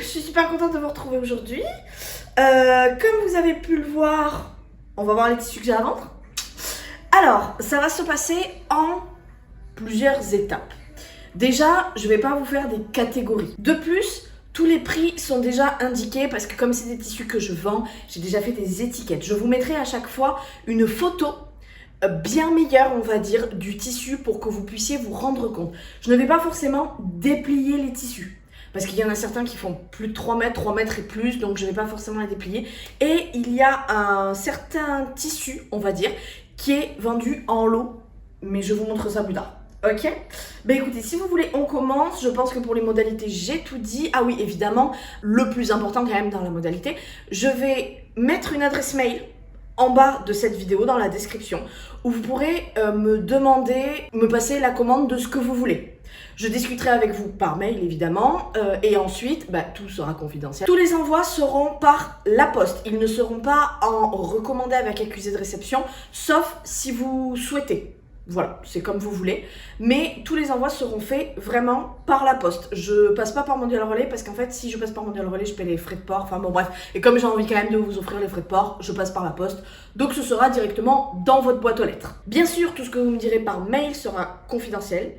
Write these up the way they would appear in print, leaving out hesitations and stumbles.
Super contente de vous retrouver aujourd'hui. Comme vous avez pu le voir, on va voir les tissus que j'ai à vendre. Alors, ça va se passer en plusieurs étapes. Déjà, je vais pas vous faire des catégories. De plus, tous les prix sont déjà indiqués parce que comme c'est des tissus que je vends, j'ai déjà fait des étiquettes. Je vous mettrai à chaque fois une photo bien meilleure, on va dire, du tissu pour que vous puissiez vous rendre compte. Je ne vais pas forcément déplier les tissus. Parce qu'il y en a certains qui font plus de 3 mètres et plus, donc je ne vais pas forcément les déplier. Et il y a un certain tissu, on va dire, qui est vendu en lot, mais je vous montre ça plus tard. Ok? Ben écoutez, si vous voulez, on commence. Je pense que pour les modalités, j'ai tout dit. Ah oui, évidemment, le plus important quand même dans la modalité, je vais mettre une adresse mail en bas de cette vidéo, dans la description, où vous pourrez me passer la commande de ce que vous voulez. Je discuterai avec vous par mail évidemment et ensuite tout sera confidentiel. Tous les envois seront par la poste, ils ne seront pas en recommandé avec accusé de réception sauf si vous souhaitez. Voilà, c'est comme vous voulez, mais tous les envois seront faits vraiment par la poste. Je passe pas par Mondial Relais parce qu'en fait si je passe par Mondial Relais je paie les frais de port, enfin bon bref. Et comme j'ai envie quand même de vous offrir les frais de port, je passe par la poste. Donc ce sera directement dans votre boîte aux lettres. Bien sûr, tout ce que vous me direz par mail sera confidentiel.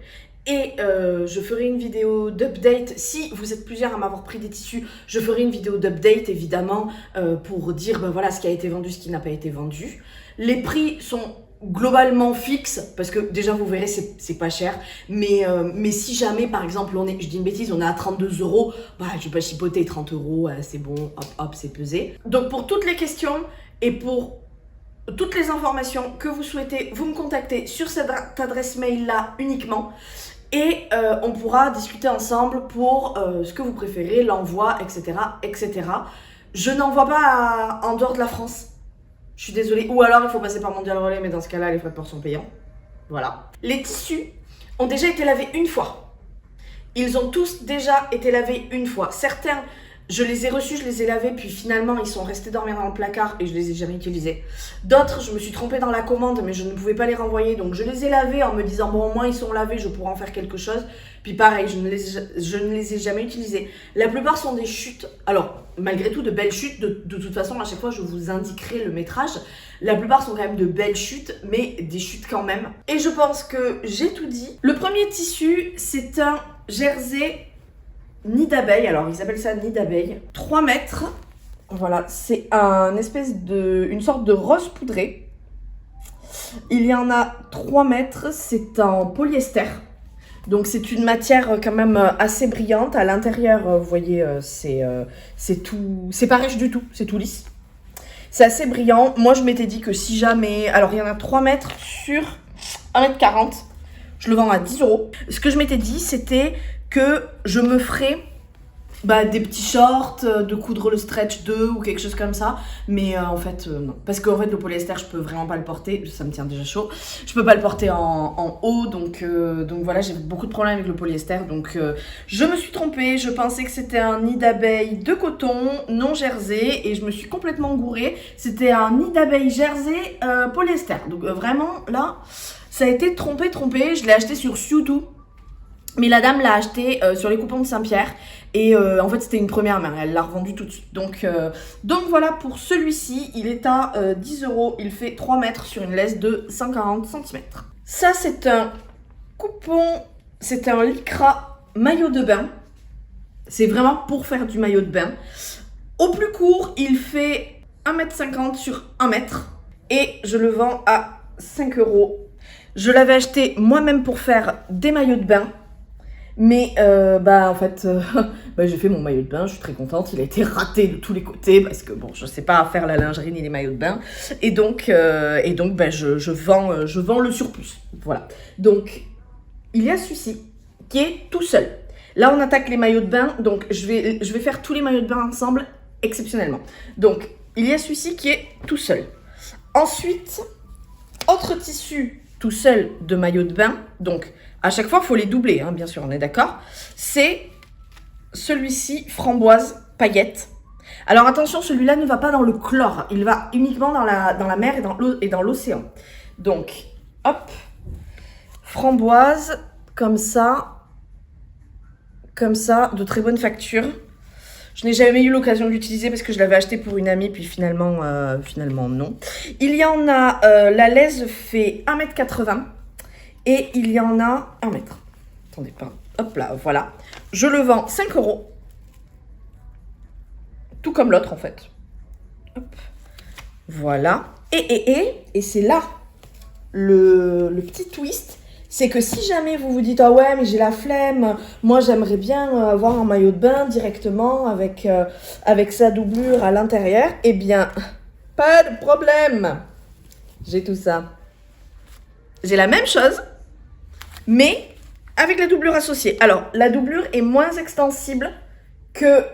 Et je ferai une vidéo d'update, si vous êtes plusieurs à m'avoir pris des tissus, je ferai une vidéo d'update évidemment pour dire voilà ce qui a été vendu, ce qui n'a pas été vendu. Les prix sont globalement fixes, parce que déjà vous verrez c'est pas cher, mais si jamais par exemple je dis une bêtise, on est à 32 €, je vais pas chipoter 30 €, c'est bon, hop, c'est pesé. Donc pour toutes les questions et pour toutes les informations que vous souhaitez, vous me contactez sur cette adresse mail là uniquement. Et on pourra discuter ensemble pour ce que vous préférez, l'envoi, etc., etc. Je n'envoie pas en dehors de la France. Je suis désolée. Ou alors il faut passer par Mondial Relais, mais dans ce cas-là, les frais de port sont payants. Voilà. Les tissus ont déjà été lavés une fois. Ils ont tous déjà été lavés une fois. Certains, je les ai reçus, je les ai lavés, puis finalement ils sont restés dormir dans le placard et je les ai jamais utilisés. D'autres, je me suis trompée dans la commande, mais je ne pouvais pas les renvoyer, donc je les ai lavés en me disant bon au moins ils sont lavés, je pourrais en faire quelque chose. Puis pareil, je ne les ai jamais utilisés. La plupart sont des chutes. Alors malgré tout de belles chutes, de toute façon à chaque fois je vous indiquerai le métrage. La plupart sont quand même de belles chutes, mais des chutes quand même. Et je pense que j'ai tout dit. Le premier tissu, c'est un jersey nid d'abeille, alors ils appellent ça nid d'abeille, 3 mètres, voilà, c'est une sorte de rose poudré. Il y en a 3 mètres, c'est en polyester, donc c'est une matière quand même assez brillante. À l'intérieur, vous voyez, c'est pas riche du tout, c'est tout lisse. C'est assez brillant. Moi je m'étais dit que si jamais, alors il y en a 3 mètres sur 1,40 m, je le vends à 10 €. Ce que je m'étais dit, c'était que je me ferais des petits shorts, de coudre le stretch 2 ou quelque chose comme ça, mais en fait non, parce qu'en fait le polyester je peux vraiment pas le porter, ça me tient déjà chaud, je peux pas le porter en haut, donc voilà, j'ai beaucoup de problèmes avec le polyester, donc je me suis trompée, je pensais que c'était un nid d'abeille de coton non jersey et je me suis complètement gourée, c'était un nid d'abeille jersey polyester, donc vraiment là ça a été trompé, je l'ai acheté sur Sudo. Mais la dame l'a acheté sur les coupons de Saint-Pierre et en fait c'était une première main, elle l'a revendu tout de suite. Donc voilà pour celui-ci, il est à 10 €, il fait 3 mètres sur une laisse de 140 cm. Ça c'est un coupon, c'est un lycra maillot de bain, c'est vraiment pour faire du maillot de bain. Au plus court, il fait 1,50 m sur 1 mètre et je le vends à 5 €. Je l'avais acheté moi-même pour faire des maillots de bain. Mais en fait, j'ai fait mon maillot de bain, je suis très contente, il a été raté de tous les côtés parce que bon, je sais pas faire la lingerie ni les maillots de bain et donc je vends le surplus. Voilà. Donc il y a celui-ci qui est tout seul. Là on attaque les maillots de bain, donc je vais faire tous les maillots de bain ensemble exceptionnellement. Donc il y a celui-ci qui est tout seul. Ensuite, autre tissu tout seul de maillot de bain, donc à chaque fois, il faut les doubler, hein, bien sûr, on est d'accord. C'est celui-ci, framboise, paillette. Alors attention, celui-là ne va pas dans le chlore, il va uniquement dans la mer et dans l'océan. Donc, hop, framboise, comme ça, de très bonne facture. Je n'ai jamais eu l'occasion de l'utiliser parce que je l'avais acheté pour une amie, puis finalement non. Il y en a, la laise fait 1,80 m et il y en a 1 mètre. Attendez pas, hop là, voilà. Je le vends 5 €. Tout comme l'autre en fait. Hop. Voilà. Et c'est là le petit twist. C'est que si jamais vous vous dites « Ah ouais, mais j'ai la flemme, moi j'aimerais bien avoir un maillot de bain directement avec sa doublure à l'intérieur », eh bien, pas de problème. J'ai tout ça. J'ai la même chose, mais avec la doublure associée. Alors, la doublure est moins extensible que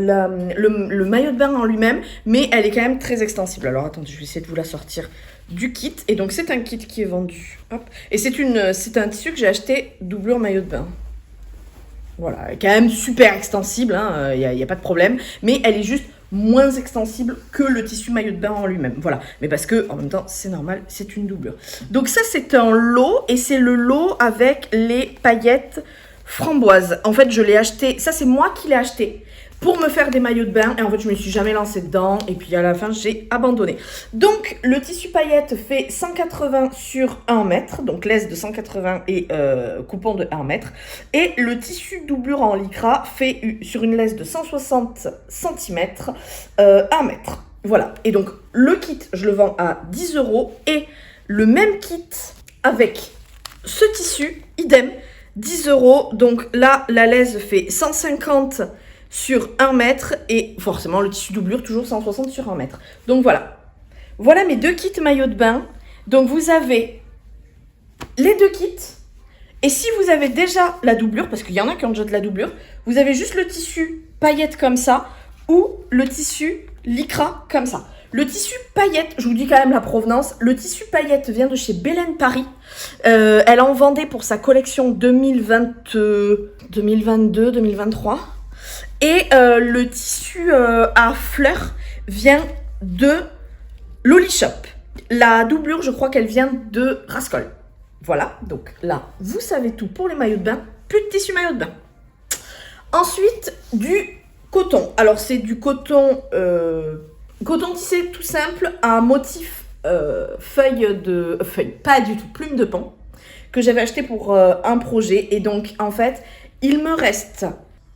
le maillot de bain en lui-même, mais elle est quand même très extensible. Alors attendez, je vais essayer de vous la sortir du kit. Et donc c'est un kit qui est vendu. Hop. Et c'est un tissu que j'ai acheté doublure maillot de bain. Voilà, elle est quand même super extensible, il n'y a pas de problème, mais elle est juste moins extensible que le tissu maillot de bain en lui-même. Voilà, mais parce que en même temps, c'est normal, c'est une doublure. Donc ça, c'est un lot, et c'est le lot avec les paillettes framboise. En fait, je l'ai acheté, ça c'est moi qui l'ai acheté pour me faire des maillots de bain et en fait, je me suis jamais lancée dedans et puis à la fin, j'ai abandonné. Donc, le tissu paillette fait 180 sur 1 mètre, donc laisse de 180 et coupon de 1 mètre. Et le tissu doublure en lycra fait sur une laisse de 160 cm 1 mètre. Voilà. Et donc, le kit, je le vends à 10 € et le même kit avec ce tissu, idem, 10 €, donc là, la laisse fait 150 sur 1 mètre et forcément le tissu doublure toujours 160 sur 1 mètre. Donc voilà. Voilà mes 2 kits maillot de bain. Donc vous avez les 2 kits et si vous avez déjà la doublure, parce qu'il y en a qui ont déjà de la doublure, vous avez juste le tissu paillette comme ça ou le tissu lycra comme ça. Le tissu paillette, je vous dis quand même la provenance, le tissu paillette vient de chez Belen Paris. Elle en vendait pour sa collection 2022-2023. Et le tissu à fleurs vient de Loli Shop. La doublure, je crois qu'elle vient de Rascol. Voilà, donc là, vous savez tout pour les maillots de bain. Plus de tissu maillot de bain. Ensuite, du coton. Alors, c'est du coton... coton tissé tout simple, un motif feuille, pas du tout, plume de pan, que j'avais acheté pour un projet. Et donc, en fait, il me reste,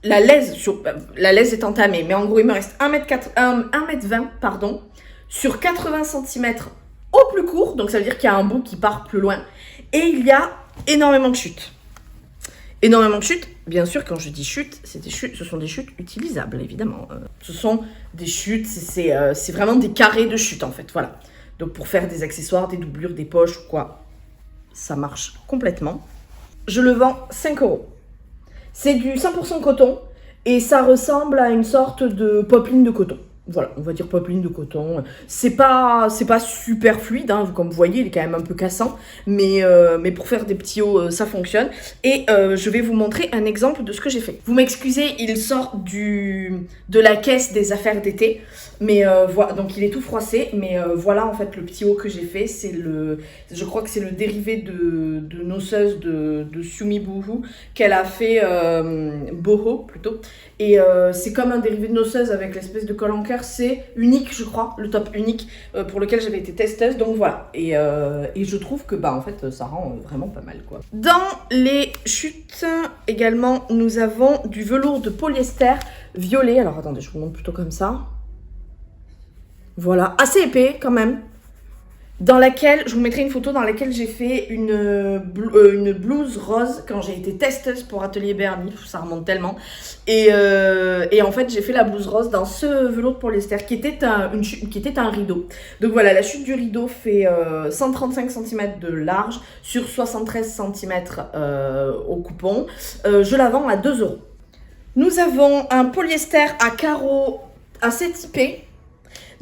la laisse est entamée, mais en gros, il me reste 1m20, pardon, sur 80 cm au plus court. Donc, ça veut dire qu'il y a un bout qui part plus loin. Et il y a énormément de chutes. Énormément de chutes. Bien sûr, quand je dis chutes, ce sont des chutes utilisables, évidemment. Ce sont des chutes, c'est vraiment des carrés de chutes, en fait. Voilà. Donc, pour faire des accessoires, des doublures, des poches ou quoi, ça marche complètement. Je le vends 5 €. C'est du 100% coton et ça ressemble à une sorte de popeline de coton. Voilà, on va dire popeline de coton. C'est pas super fluide, hein, comme vous voyez, il est quand même un peu cassant. Mais pour faire des petits hauts, ça fonctionne. Et je vais vous montrer un exemple de ce que j'ai fait. Vous m'excusez, il sort de la caisse des affaires d'été. Mais voilà, donc il est tout froissé. Mais voilà en fait le petit haut que j'ai fait. Je crois que c'est le dérivé de Nosseuse de Sumi Boohoo qu'elle a fait, Boho plutôt. Et c'est comme un dérivé de Nosseuse avec l'espèce de col en cœur. C'est unique, je crois, le top unique pour lequel j'avais été testeuse. Donc voilà. Et je trouve que en fait, ça rend vraiment pas mal, quoi. Dans les chutes également, nous avons du velours de polyester violet. Alors attendez, je vous montre plutôt comme ça. Voilà, assez épais quand même. Dans laquelle, je vous mettrai une photo dans laquelle j'ai fait une blouse rose quand j'ai été testeuse pour Atelier Bernie, ça remonte tellement. Et en fait, j'ai fait la blouse rose dans ce velours de polyester qui était un rideau. Donc voilà, la chute du rideau fait 135 cm de large sur 73 cm au coupon. Je la vends à 2 €. Nous avons un polyester à carreaux assez typé.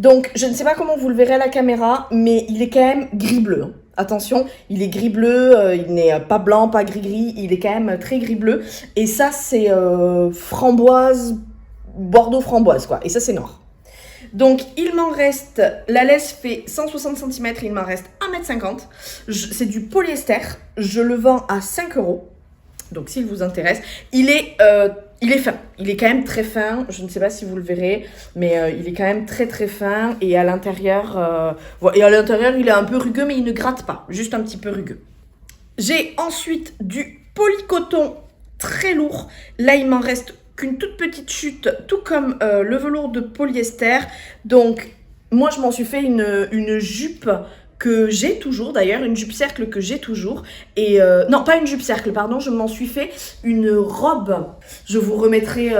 Donc, je ne sais pas comment vous le verrez à la caméra, mais il est quand même gris-bleu. Attention, il est gris-bleu, il n'est pas blanc, pas gris-gris, il est quand même très gris-bleu. Et ça, c'est framboise, Bordeaux-framboise, quoi. Et ça, c'est noir. Donc, il m'en reste, la laisse fait 160 cm, il m'en reste 1,50 m. C'est du polyester, je le vends à 5 €. Donc, s'il vous intéresse, il est fin, il est quand même très fin, je ne sais pas si vous le verrez, mais il est quand même très très fin, et à l'intérieur, il est un peu rugueux, mais il ne gratte pas, juste un petit peu rugueux. J'ai ensuite du polycoton très lourd, là il m'en reste qu'une toute petite chute, tout comme le velours de polyester. Donc, moi, je m'en suis fait une jupe que j'ai toujours, d'ailleurs, une jupe cercle que j'ai toujours. Et non, pas une jupe cercle, pardon, je m'en suis fait une robe. Je vous remettrai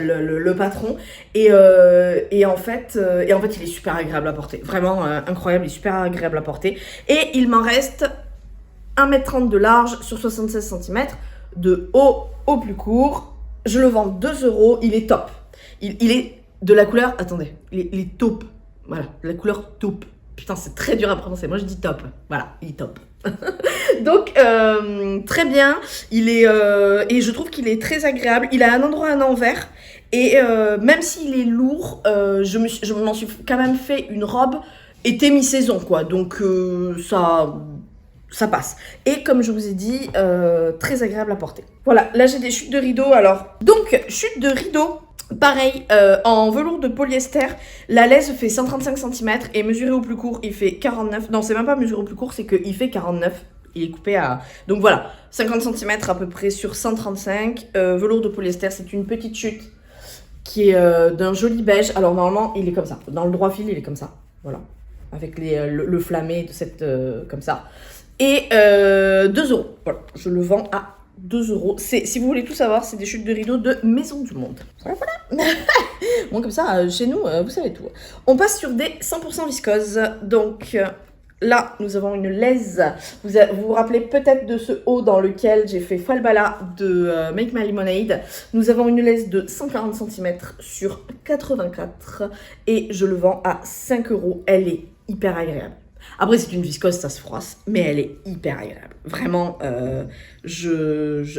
le patron. Et en fait, il est super agréable à porter. Vraiment incroyable, il est super agréable à porter. Et il m'en reste 1,30 m de large sur 76 cm, de haut au plus court. Je le vends 2 €, il est top. Il est de la couleur, attendez, il est taupe. Voilà, la couleur taupe. Putain, c'est très dur à prononcer, moi je dis top. Voilà, il est top. Donc, très bien. Il est, et je trouve qu'il est très agréable. Il a un endroit à l'envers. Et même s'il est lourd, je m'en suis quand même fait une robe été mi-saison, quoi. Donc, ça passe. Et comme je vous ai dit, très agréable à porter. Voilà, là j'ai des chutes de rideaux. Alors, donc, chute de rideaux, pareil, en velours de polyester, la laisse fait 135 cm et mesuré au plus court, il fait 49. Non, c'est même pas mesuré au plus court, c'est qu'il fait 49. Il est coupé à... Donc voilà, 50 cm à peu près sur 135. Velours de polyester, c'est une petite chute qui est d'un joli beige. Alors normalement, il est comme ça. Dans le droit fil, il est comme ça. Voilà. Avec le flammé de cette... comme ça. Et 2 €. Voilà, je le vends à 2 €. Si vous voulez tout savoir, c'est des chutes de rideaux de Maison du Monde. Voilà, voilà. Bon, comme ça, chez nous, vous savez tout. On passe sur des 100% viscoses. Donc, là, nous avons une laise. Vous vous rappelez peut-être de ce haut dans lequel j'ai fait Falbala de Make My Lemonade. Nous avons une laise de 140 cm sur 84. Et je le vends à 5 €. Elle est hyper agréable. Après, c'est une viscose, ça se froisse, mais elle est hyper agréable. Vraiment,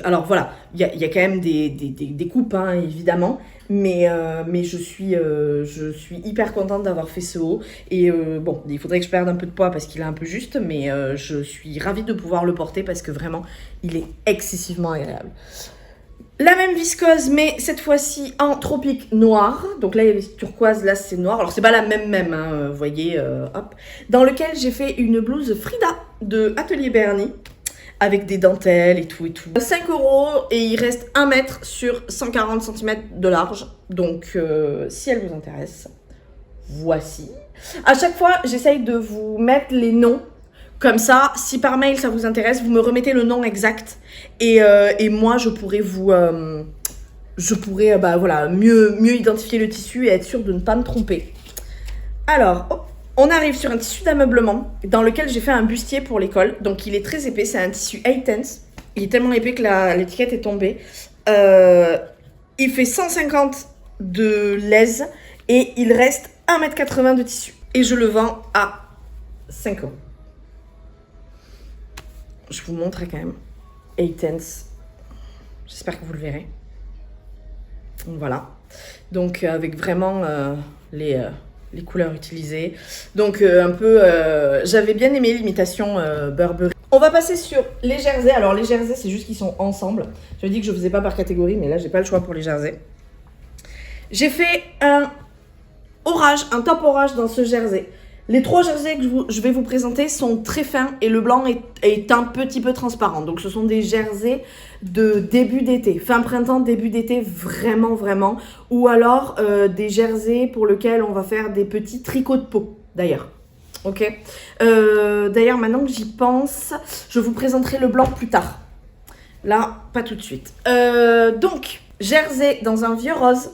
alors voilà, il y a quand même des coupes, hein, évidemment, mais je suis hyper contente d'avoir fait ce haut. Et bon, il faudrait que je perde un peu de poids parce qu'il est un peu juste, mais je suis ravie de pouvoir le porter parce que vraiment, il est excessivement agréable. La même viscose, mais cette fois-ci en tropique noir. Donc là, il y avait turquoise, là, c'est noir. Alors, c'est pas la même, hein, vous voyez, hop. Dans lequel j'ai fait une blouse Frida de Atelier Bernie, avec des dentelles et tout. 5 € et il reste 1 m sur 140 cm de large. Donc, si elle vous intéresse, voici. À chaque fois, j'essaye de vous mettre les noms. Comme ça, si par mail ça vous intéresse, vous me remettez le nom exact et moi je pourrais voilà, mieux identifier le tissu et être sûre de ne pas me tromper. Alors, hop, on arrive sur un tissu d'ameublement dans lequel j'ai fait un bustier pour l'école. Donc il est très épais, c'est un tissu 8/10. Il est tellement épais que l'étiquette est tombée. Il fait 150 de laise et il reste 1,80 m de tissu. Et je le vends à 5 €. Je vous montre quand même. 8/10. J'espère que vous le verrez. Voilà. Donc, avec vraiment les couleurs utilisées. Donc, un peu... j'avais bien aimé l'imitation Burberry. On va passer sur les jerseys. Alors, les jerseys, c'est juste qu'ils sont ensemble. J'avais dit que je ne faisais pas par catégorie, mais là, j'ai pas le choix pour les jerseys. J'ai fait un top orage dans ce jersey. Les 3 jerseys que je vais vous présenter sont très fins et le blanc est un petit peu transparent. Donc, ce sont des jerseys de début d'été, fin printemps, début d'été, vraiment, vraiment. Ou alors, des jerseys pour lesquels on va faire des petits tricots de peau, d'ailleurs. Ok. D'ailleurs, maintenant que j'y pense, je vous présenterai le blanc plus tard. Là, pas tout de suite. Donc, jersey dans un vieux rose.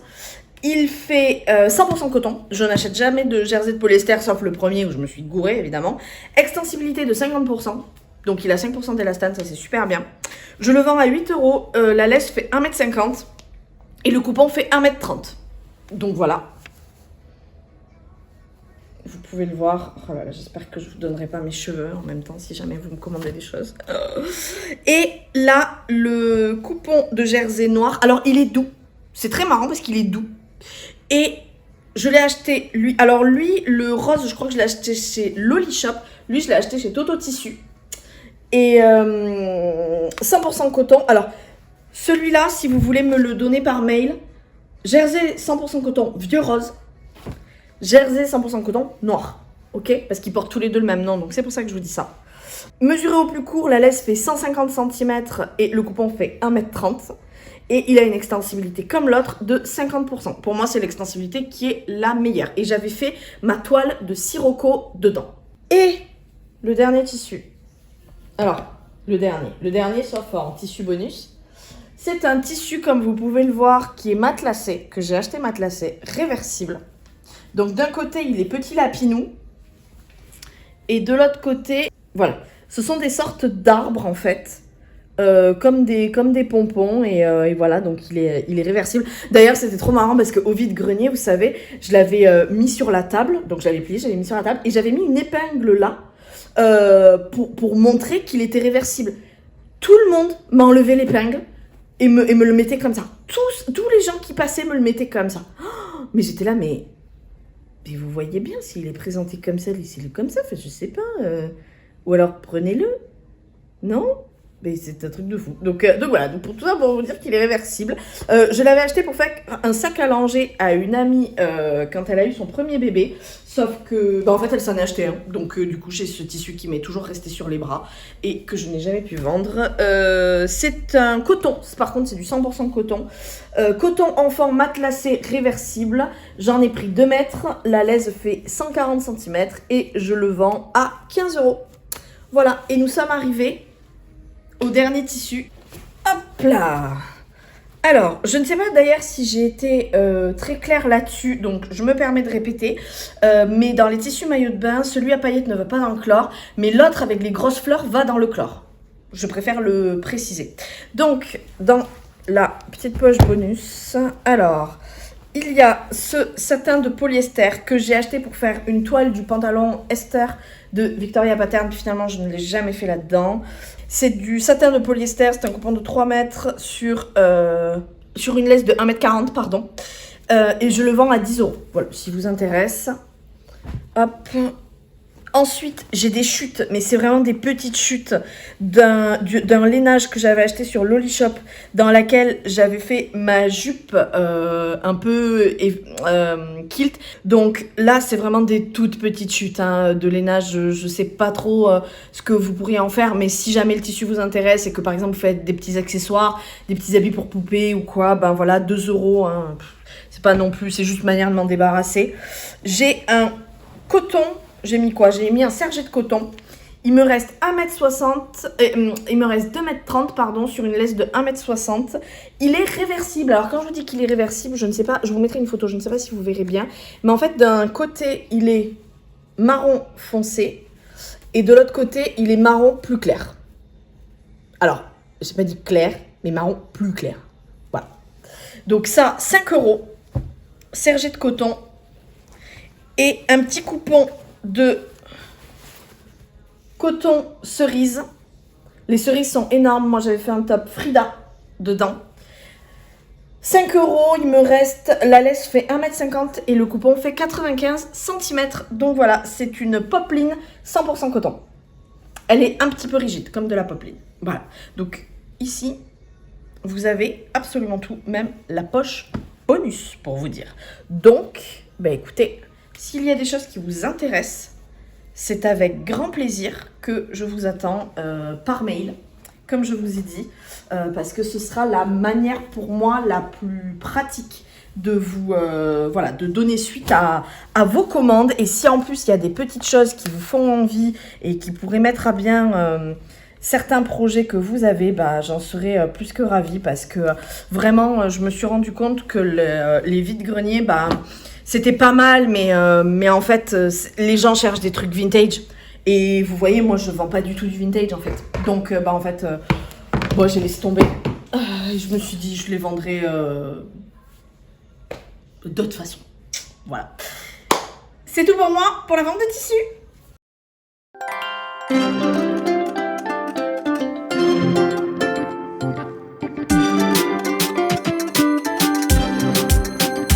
Il fait 100% coton. Je n'achète jamais de jersey de polyester, sauf le premier où je me suis gourée, évidemment. Extensibilité de 50%. Donc, il a 5% d'élastane, ça c'est super bien. Je le vends à 8 €. La laisse fait 1,50 m. Et le coupon fait 1,30 m. Donc, voilà. vous pouvez le voir. Oh là là, j'espère que je vous donnerai pas mes cheveux en même temps si jamais vous me commandez des choses. Et là, le coupon de jersey noir. Alors, il est doux. C'est très marrant parce qu'il est doux. Et je l'ai acheté, lui. Alors, lui, le rose, je crois que je l'ai acheté chez Loli Shop. Lui, je l'ai acheté chez Toto Tissu. Et 100% coton. Alors, celui-là, si vous voulez me le donner par mail, jersey 100% coton, vieux rose. Jersey 100% coton, noir. Ok? Parce qu'ils portent tous les deux le même nom, donc c'est pour ça que je vous dis ça. Mesuré au plus court, la laisse fait 150 cm et le coupon fait 1m30. Et il a une extensibilité comme l'autre de 50%. Pour moi, c'est l'extensibilité qui est la meilleure. Et j'avais fait ma toile de sirocco dedans. Et le dernier tissu. Alors, le dernier sauf en tissu bonus. C'est un tissu, comme vous pouvez le voir, qui est matelassé, que j'ai acheté matelassé, réversible. Donc d'un côté, il est petit lapinou. Et de l'autre côté, voilà. Ce sont des sortes d'arbres, en fait. Comme des pompons. Et voilà, donc il est réversible. D'ailleurs, c'était trop marrant parce qu'au vide-grenier, vous savez, je l'avais mis sur la table. Donc je l'avais plié, je l'avais mis sur la table. Et j'avais mis une épingle là pour montrer qu'il était réversible. Tout le monde m'a enlevé l'épingle et me le mettait comme ça. Tous les gens qui passaient me le mettaient comme ça. Oh, mais j'étais là, mais vous voyez bien, s'il est présenté comme ça, laissez-le comme ça. Enfin, je sais pas. Ou alors, prenez-le. Non? Mais c'est un truc de fou. Donc voilà, donc pour tout ça, pour vous dire qu'il est réversible. Je l'avais acheté pour faire un sac à langer à une amie quand elle a eu son premier bébé. Sauf que, en fait, elle s'en est acheté un. Donc du coup, j'ai ce tissu qui m'est toujours resté sur les bras et que je n'ai jamais pu vendre. C'est un coton. Par contre, c'est du 100% coton. Coton enfant matelassé réversible. J'en ai pris 2 mètres. La laisse fait 140 cm et je le vends à 15 €. Voilà, et nous sommes arrivés au dernier tissu. Hop là! Alors, je ne sais pas d'ailleurs si j'ai été très claire là-dessus, donc je me permets de répéter. Mais dans les tissus maillot de bain, celui à paillettes ne va pas dans le chlore, mais l'autre avec les grosses fleurs va dans le chlore. Je préfère le préciser. Donc, dans la petite poche bonus, alors, il y a ce satin de polyester que j'ai acheté pour faire une toile du pantalon Esther de Victoria Pattern, puis finalement je ne l'ai jamais fait là-dedans. C'est du satin de polyester, c'est un coupon de 3 mètres sur une laisse de 1,40 m, pardon. Et je le vends à 10 €. Voilà, si vous intéresse. Hop. Ensuite, j'ai des chutes, mais c'est vraiment des petites chutes d'un lainage que j'avais acheté sur Loli Shop, dans laquelle j'avais fait ma jupe un peu kilt. Donc là, c'est vraiment des toutes petites chutes de lainage. Je sais pas trop ce que vous pourriez en faire, mais si jamais le tissu vous intéresse et que par exemple vous faites des petits accessoires, des petits habits pour poupées ou quoi, ben voilà, 2 €. Hein, c'est pas non plus, c'est juste une manière de m'en débarrasser. J'ai un coton. J'ai mis quoi? J'ai mis un serge de coton. Il me reste 1,60 m, il me reste 2,30 m, pardon, sur une laisse de 1,60 m. Il est réversible. Alors quand je vous dis qu'il est réversible, je ne sais pas, je vous mettrai une photo, je ne sais pas si vous verrez bien. Mais en fait, d'un côté, il est marron foncé et de l'autre côté, il est marron plus clair. Alors, je n'ai pas dit clair, mais marron plus clair. Voilà. Donc ça, 5 €. Serge de coton et un petit coupon de coton cerise. Les cerises sont énormes. Moi, j'avais fait un top Frida dedans. 5 €. Il me reste... La laisse fait 1,50 m et le coupon fait 95 cm. Donc voilà, c'est une popeline 100% coton. Elle est un petit peu rigide, comme de la popeline. Voilà. Donc ici, vous avez absolument tout, même la poche bonus, pour vous dire. Donc, bah écoutez... S'il y a des choses qui vous intéressent, c'est avec grand plaisir que je vous attends par mail, comme je vous ai dit, parce que ce sera la manière pour moi la plus pratique de vous de donner suite à vos commandes. Et si en plus il y a des petites choses qui vous font envie et qui pourraient mettre à bien certains projets que vous avez, bah, j'en serais plus que ravie, parce que vraiment je me suis rendu compte que les vides-greniers, bah, c'était pas mal, mais en fait, les gens cherchent des trucs vintage. Et vous voyez, moi, je vends pas du tout du vintage, en fait. Donc, en fait, moi, j'ai laissé tomber. Je me suis dit, je les vendrai d'autres façons. Voilà. C'est tout pour moi pour la vente de tissus.